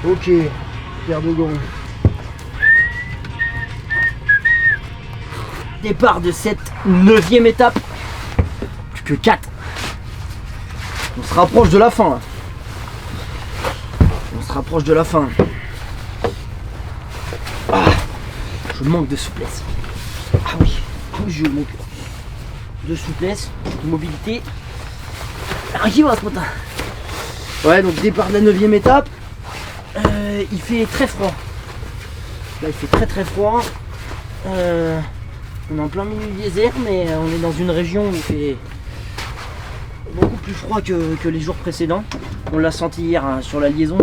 Ok, paire de gants. Départ de cette 9e étape. Plus que 4. On se rapproche de la fin là. On se rapproche de la fin. Ah, je manque de souplesse. Ah oui, je manque de souplesse, de mobilité. Ah, qui va ce matin? Ouais, donc départ de la 9e étape. Il fait très froid. Là, il fait très froid. On est en plein milieu du désert, mais on est dans une région où il fait beaucoup plus froid que les jours précédents. On l'a senti hier hein, sur la liaison.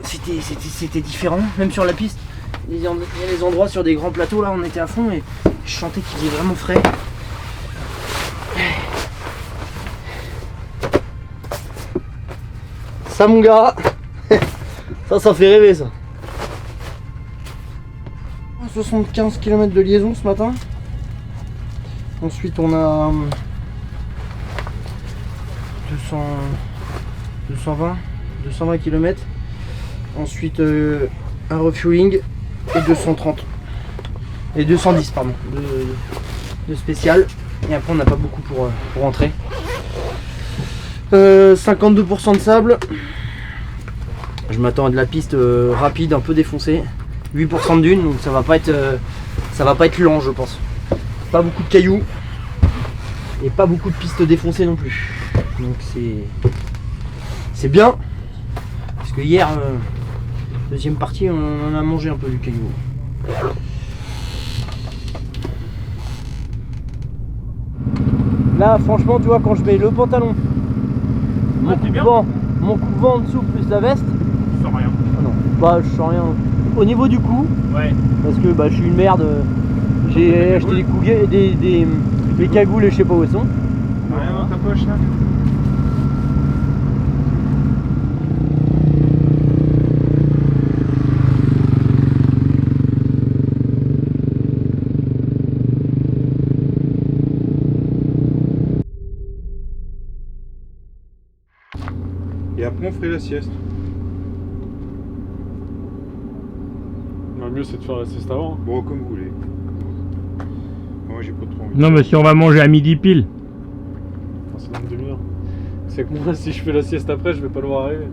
C'était différent, même sur la piste. Il y a des endroits sur des grands plateaux, là on était à fond et je sentais qu'il faisait vraiment frais. Ça mon gars, ça fait rêver ça. 75 km de liaison ce matin. Ensuite on a 220 km. Ensuite un refueling et 230 et 210 pardon de spécial. Et après on n'a pas beaucoup pour rentrer. 52% de sable. Je m'attends à de la piste rapide, un peu défoncée. 8% de dune, donc ça va pas être lent je pense. Pas beaucoup de cailloux et pas beaucoup de pistes défoncées non plus. Donc c'est bien. Parce que hier, deuxième partie, on en a mangé un peu du caillou. Là franchement tu vois quand je mets le pantalon, mon coup de vent en dessous plus la veste. Tu sens rien. Ah non, bah je sens rien. Au niveau du cou, ouais. Parce que bah, je suis une merde, j'ai acheté des cagoules et je sais pas où elles sont. Rien dans ta poche là. Et après on ferait la sieste. Le mieux c'est de faire la sieste avant. Bon, comme vous voulez. Moi j'ai pas trop envie. Non mais si on va manger à midi pile. Enfin, c'est dans une demi-heure. C'est que moi si je fais la sieste après je vais pas le voir arriver.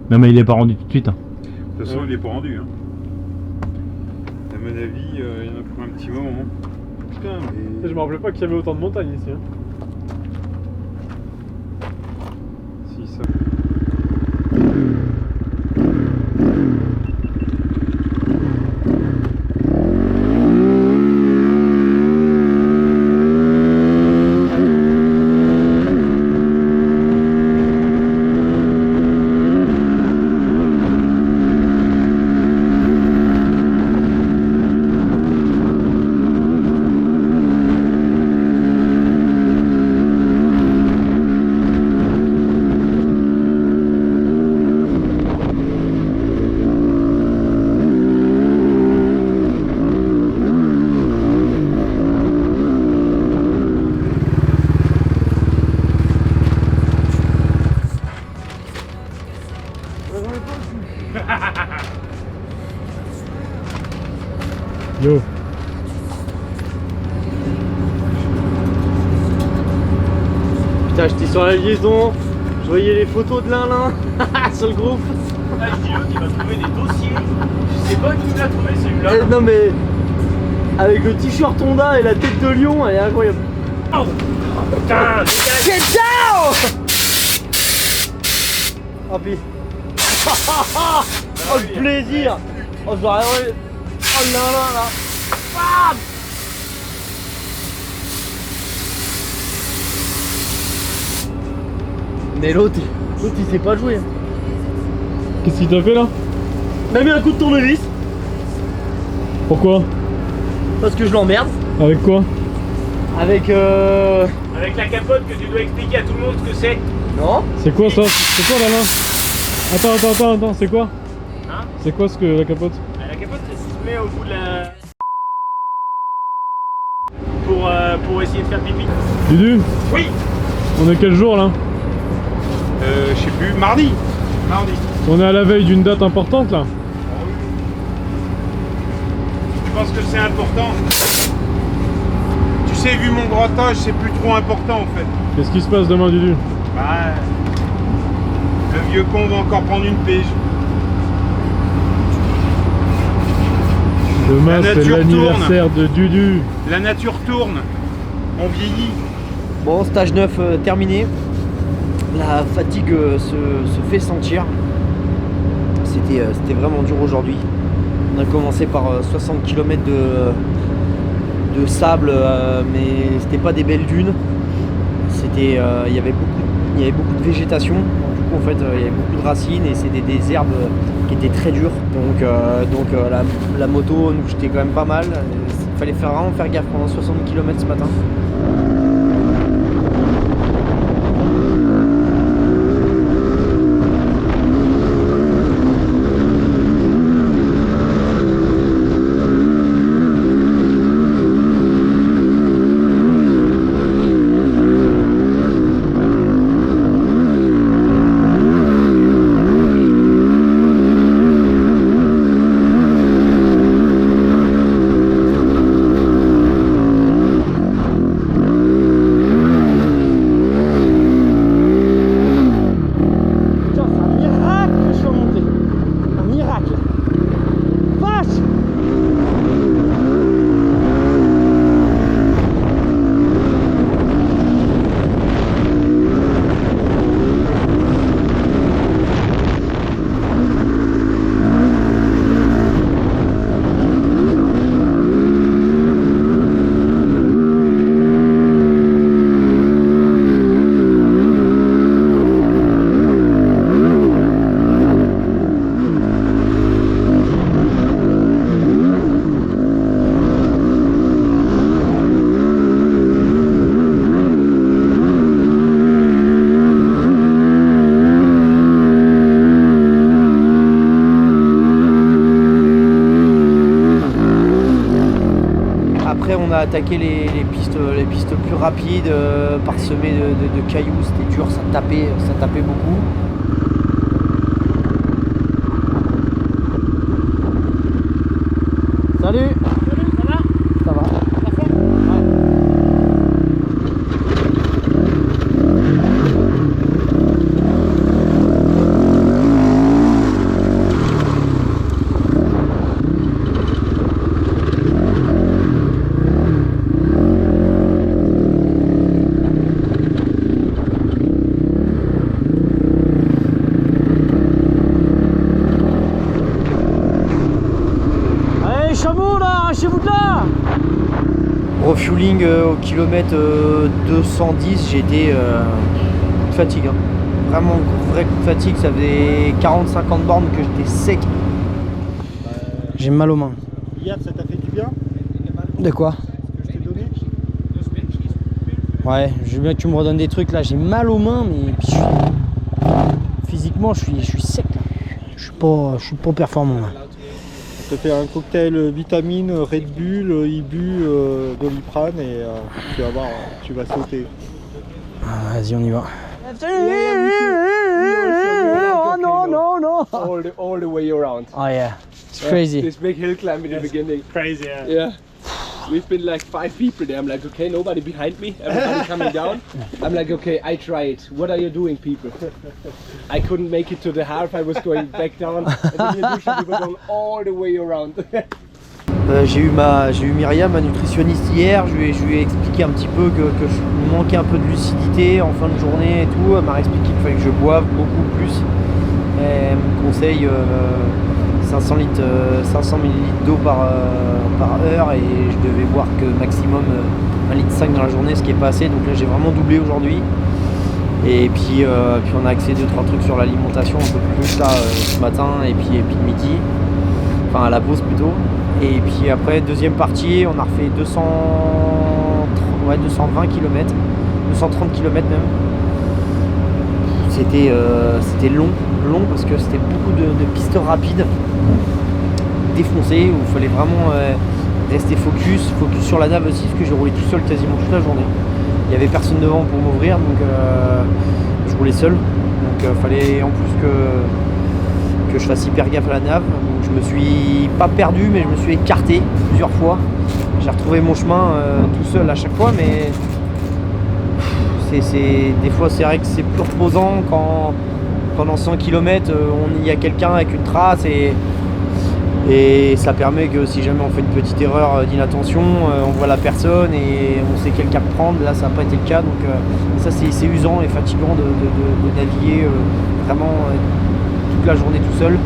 Non mais il est pas rendu tout de suite. Hein. De toute façon il est pas rendu. Hein. À mon avis, il y en a pour un petit moment. Putain mais... Je me rappelais pas qu'il y avait autant de montagnes ici. Hein. Si ça... Yo. Putain, j'étais sur la liaison, je voyais les photos de l'un sur le groupe. Ah, je dis l'autre il va trouver des dossiers. Je sais pas qui l'a trouvé celui-là. Non mais avec le t-shirt Honda et la tête de lion, elle est incroyable. Oh putain, Get down! Oh puis. Oh le plaisir! Oh je dois rien. Oh là. Bam! Mais l'autre il sait pas jouer. Qu'est-ce qu'il t'a fait là? Il m'a mis un coup de tournevis Pourquoi? parce que je l'emmerde. Avec quoi? Avec avec la capote que tu dois expliquer à tout le monde ce que c'est. Non? C'est quoi ça? C'est quoi là? Attends, c'est quoi? Hein? C'est quoi ce que la capote? La capote c'est ce qui se met au bout de la... Pour essayer de faire pipi. Dudu, Oui. on est quel jour là? Je je sais plus, mardi. On est à la veille d'une date importante là. Je pense que c'est important. Tu sais, vu mon grattage, c'est plus trop important en fait. Qu'est-ce qui se passe demain, Dudu? Bah, le vieux con va encore prendre une pige. Demain, La c'est nature l'anniversaire de Dudu. La nature tourne. On vieillit. Bon, stage 9 terminé. La fatigue se fait sentir. C'était vraiment dur aujourd'hui. On a commencé par 60 km de sable, mais c'était pas des belles dunes. Il y avait beaucoup de végétation. Du coup, en fait, il y avait beaucoup de racines et c'était des herbes qui étaient très dures. Donc la moto nous jetait quand même pas mal. Il fallait vraiment faire gaffe pendant 60 km ce matin. On a attaqué les pistes plus rapides, parsemées de cailloux, c'était dur, ça tapait beaucoup. Salut. Salut, ça va? Ça va. Arrachez-vous de là! Refueling au kilomètre 210, j'ai été coup de fatigue. Hein. Vraiment un vrai coup de fatigue, ça faisait 40-50 bornes que j'étais sec. J'ai mal aux mains. Hier, ça t'a fait du bien? De quoi? Ce que je t'ai donné? Ouais, je veux bien que tu me redonnes des trucs là, j'ai mal aux mains, mais puis physiquement je suis sec là. Je suis pas performant là. Je te fais un cocktail vitamine, Red Bull, Ibu, Doliprane et tu vas voir, tu vas sauter. Ah, vas-y, on y va. Oh no, no, no. all the way around. Oh yeah, it's crazy. This big hill climb in the beginning. Crazy, yeah. Yeah. We've been like 5 people there. I'm like, okay, nobody behind me. Everybody coming down. I'm like, okay, I try it. What are you doing, people? I couldn't make it to the half. I was going back down. And then we were going all the way around. J'ai eu Myriam, ma nutritionniste hier, je lui ai expliqué un petit peu que je manquais un peu de lucidité en fin de journée et tout. Elle m'a expliqué qu'il fallait que je boive beaucoup plus. Elle me conseille 500 ml d'eau par heure et je devais boire que maximum 1,5 litre dans la journée, ce qui est pas assez. Donc là j'ai vraiment doublé aujourd'hui. Et puis on a accès 2-3 trucs sur l'alimentation un peu plus là ce matin et puis le midi. Enfin à la pause plutôt. Et puis après, deuxième partie, on a refait 220 km, 230 km même. C'était long parce que c'était beaucoup de pistes rapides, défoncées, où il fallait vraiment rester focus sur la nave aussi, parce que j'ai roulé tout seul quasiment toute la journée. Il n'y avait personne devant pour m'ouvrir, donc je roulais seul. Donc fallait en plus que je fasse hyper gaffe à la nav. Donc je me suis pas perdu, mais je me suis écarté plusieurs fois. J'ai retrouvé mon chemin tout seul à chaque fois, mais des fois c'est vrai que c'est plus reposant quand pendant 100 km il y a quelqu'un avec une trace et ça permet que si jamais on fait une petite erreur d'inattention, on voit la personne et on sait quel cap prendre. Là ça n'a pas été le cas, donc ça c'est usant et fatigant de naviguer vraiment toute la journée tout seul.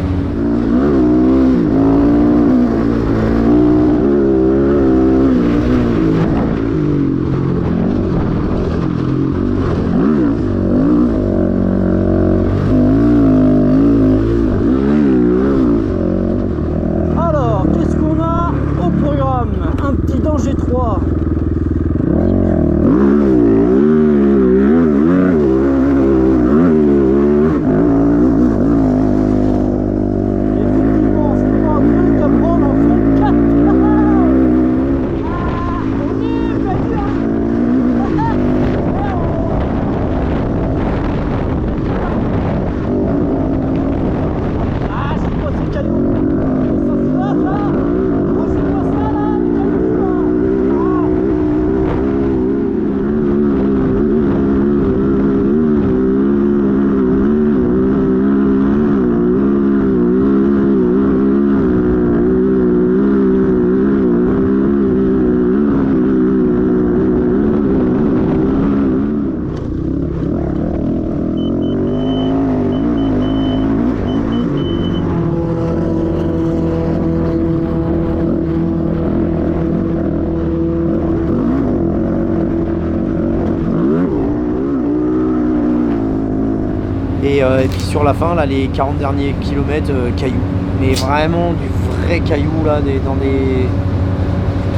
Et puis sur la fin, là, les 40 derniers kilomètres, cailloux. Mais vraiment du vrai caillou, là, dans des...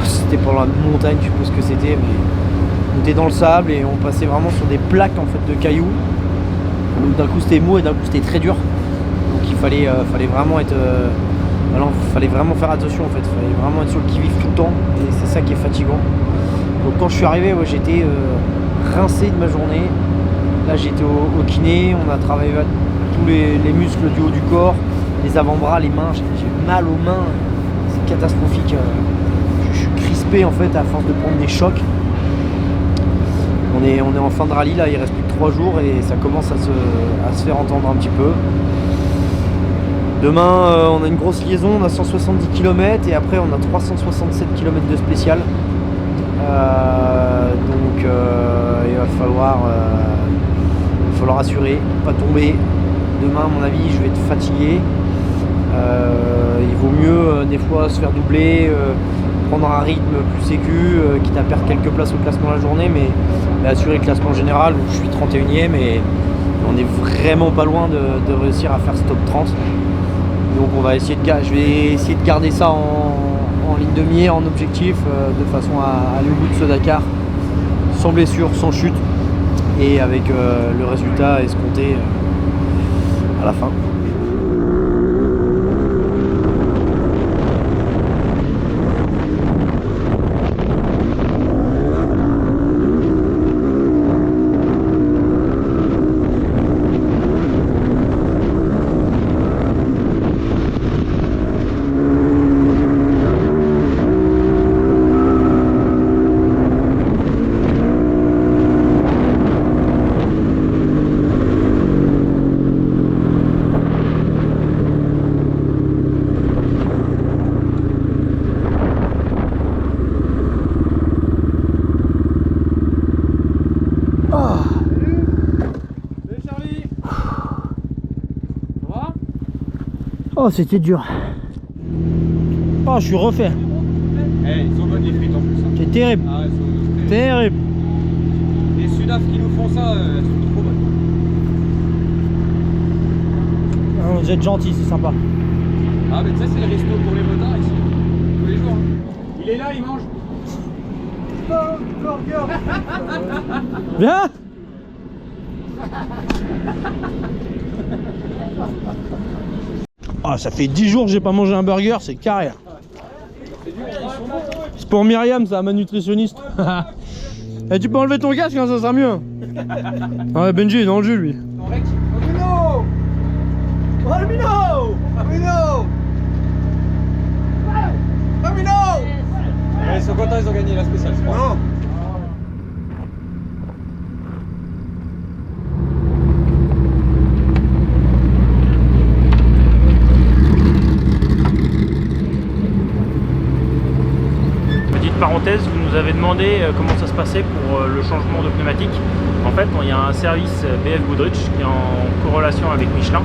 C'était pour la montagne, je sais pas ce que c'était, mais on était dans le sable et on passait vraiment sur des plaques en fait de cailloux. Donc d'un coup c'était mou et d'un coup c'était très dur. Donc il fallait vraiment être... fallait vraiment faire attention en fait, il fallait vraiment être sur le qui-vive tout le temps. Et c'est ça qui est fatigant. Donc quand je suis arrivé, ouais, j'étais rincé de ma journée. Là j'étais au kiné, on a travaillé tous les muscles du haut du corps, les avant-bras, les mains, j'ai mal aux mains, c'est catastrophique. Je suis crispé en fait à force de prendre des chocs. On est en fin de rallye là, il reste plus que 3 jours et ça commence à se faire entendre un petit peu. Demain on a une grosse liaison, on a 170 km et après on a 367 km de spécial. Donc il va falloir assurer, pas tomber. Demain à mon avis je vais être fatigué. Il vaut mieux des fois se faire doubler, prendre un rythme plus sécu, quitte à perdre quelques places au classement la journée, mais assurer le classement général où je suis 31ème et on est vraiment pas loin de réussir à faire ce top 30. Donc on va essayer je vais essayer de garder ça en ligne de mire, en objectif, de façon à aller au bout de ce Dakar sans blessure, sans chute et avec le résultat escompté à la fin. Oh, c'était dur. Oh, je suis refait. Ils sont bonnes les frites en plus. Hein. C'est terrible. Ah, ouais, sont Terrible. Les Sudaf qui nous font ça, elles sont trop bonnes. Oh, vous êtes gentil, c'est sympa. Ah, mais tu sais, c'est le resto pour les motards ici. Tous les jours. Hein. Il est là, il mange. Viens. Ah, ça fait 10 jours que j'ai pas mangé un burger, c'est carré. C'est pour Myriam, ça, ma nutritionniste. Et tu peux enlever ton casque, hein, ça sera mieux. Ouais, Benji est dans le jus lui. Ils sont contents, ils ont gagné la spéciale, je crois. Non. Petite parenthèse, vous nous avez demandé comment ça se passait pour le changement de pneumatique. En fait, il y a un service BF Goodrich qui est en corrélation avec Michelin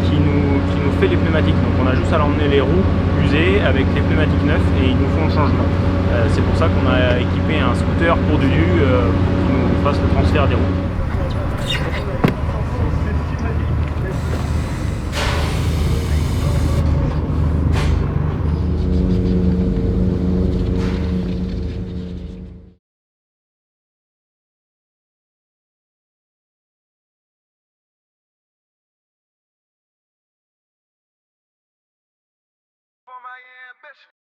qui nous fait les pneumatiques. Donc on a juste à l'emmener les roues usées avec les pneumatiques neufs et ils nous font le changement. C'est pour ça qu'on a équipé un scooter pour du nu qui nous fasse le transfert des roues. For my ambition.